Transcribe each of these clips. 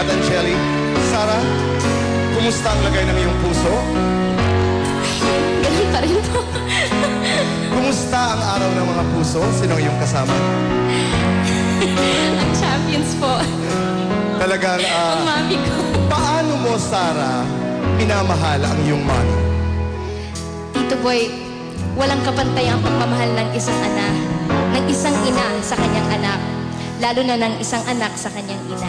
at Angeli. Sarah, kumusta ang lagay ng iyong puso? Ganun pa rin po. Kumusta ang araw ng mga puso? Sino ang iyong kasama? Ang champions po. Talagang, Ang mami ko. paano mo, Sarah, minamahal ang iyong mami? Tito Boy, walang kapantay ang pagmamahal ng isang isang ina sa kanyang anak. Lalo na ng isang anak sa kanyang ina.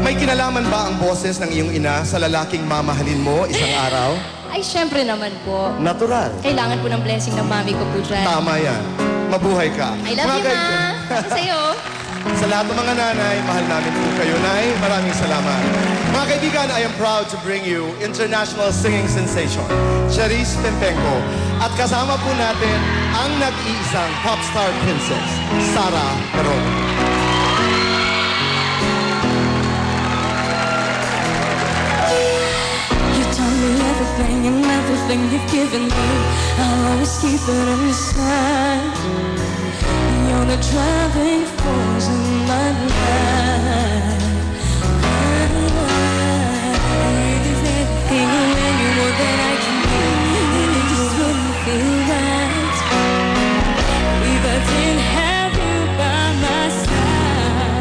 May kinalaman ba ang boses ng iyong ina sa lalaking mamahalin mo isang araw? Ay, syempre naman po. Natural. Kailangan po ng blessing ng mami ko po dyan. Tama yan. Mabuhay ka. I love you, Ma. Ako sa'yo. Sa lahat ng mga nanay, mahal namin po kayo, Nay. Maraming salamat. Mga kaibigan, I am proud to bring you international singing sensation, Charisse Pempenco. At kasama po natin ang nag-iisang pop star princess, Sarah Geronimo. You told me everything and everything you've given me, I'll always keep it inside. You're the driving force in my life. Anything and any more than I can be, and it just wouldn't feel right if I didn't have you by my side.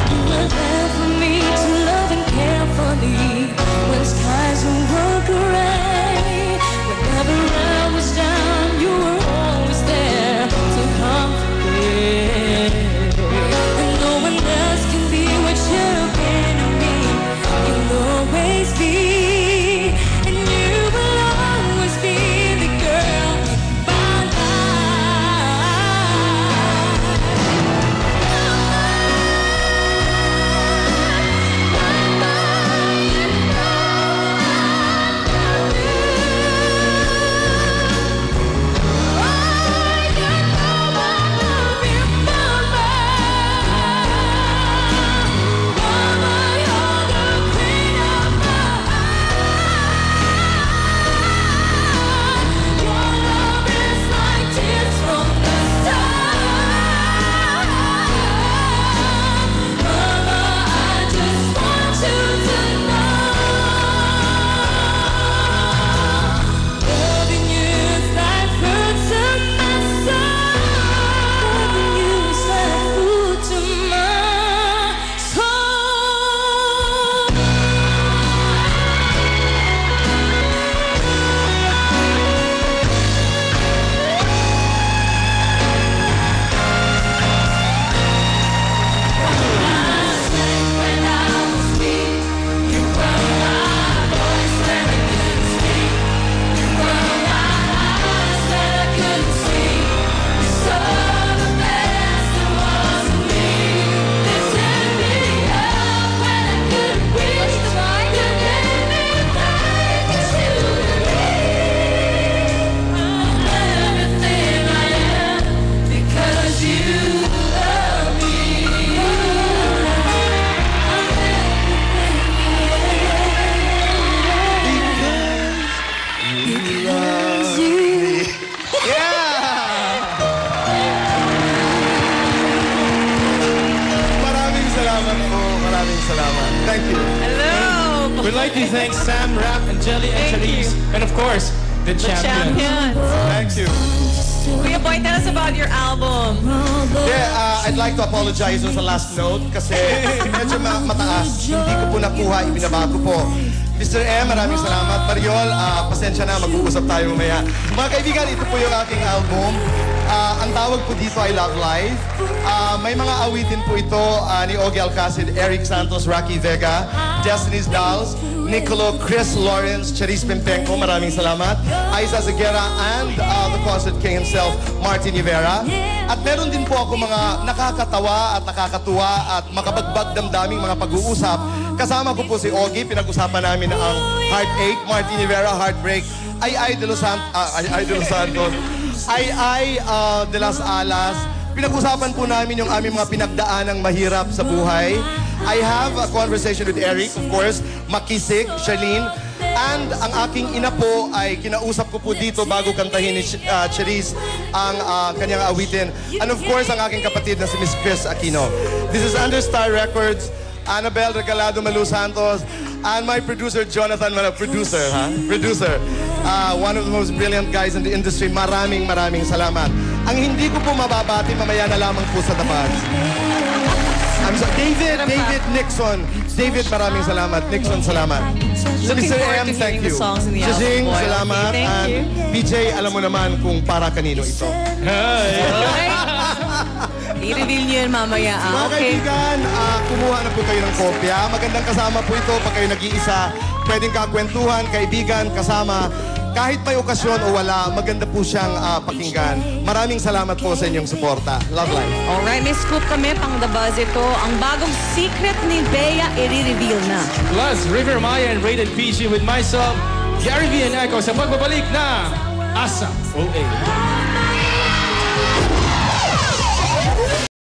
You were there for me to love and care for me when skies were gray. Whenever I was down, you were always there to comfort me. And no one else can be what you've been to me. You'll always be, and you will always be the girl in my Thank you. Hello! We'd like to thank Sam, Rap, Angeli, and Charisse. And of course, the champions. Thank you. Kuya Boy, tell us about your album. Yeah, I'd like to apologize on sa last note kasi medyo mataas. Hindi ko po nakuha, ibinabago po. Mr. M, maraming salamat. Mariol, pasensya na, mag-uusap tayo mamaya. Mga kaibigan, ito po yung aking album. Ang tawag po dito ay Love Life. May mga awitin po ito ni Ogie Alcacid, Eric Santos, Rocky Vega, Destiny's Dolls, Nicolo, Chris Lawrence, Charisse Pempenco, maraming salamat, Aiza Zagera, and the concert king himself, Martin Rivera. At meron din po ako mga nakakatawa at nakakatuwa at makabagbag damdaming mga pag-uusap. Kasama ko po si Ogie, pinag-usapan namin ang Heartache, Martin Rivera, Heartbreak, Ay de los Santos, Ay de las Alas. Pinag-usapan po namin yung aming mga pinagdaanang mahirap sa buhay. I have a conversation with Eric, of course, Makisig, Charlene. And ang aking ina po ay kinausap ko po dito bago kantahin ni Cherise ang kanyang awitin. And of course, ang aking kapatid na si Miss Chris Aquino. This is under Star Records, Annabel Regalado Malu Santos, and my producer, Jonathan Mala. Producer. One of the most brilliant guys in the industry. Maraming salamat. Ang hindi ko po mababati, mamaya na lamang po sa tapat. I'm sorry, David Nixon. David, maraming salamat. Nixon, salamat. Looking Mr. forward M, to thank hearing the you. songs in the album, Jazing, boy. salamat. Okay, thank And PJ, alam mo naman kung para kanino ito. Okay. I-reveal niyo yun mamaya. Mga Okay. kaibigan, kumuha na po kayo ng kopya. Magandang kasama po ito pag kayo nag-iisa. Pwedeng kakwentuhan, kaibigan, kasama. Kahit may okasyon o wala, maganda po siyang pakinggan. Maraming salamat po sa inyong suporta. Love life. Alright, may scoop kami pang The Buzz ito. Ang bagong secret ni Bea, i-reveal na. Plus, River Maya and Rated PG with myself, Gary V and Echo sa pagbabalik na Asa OA.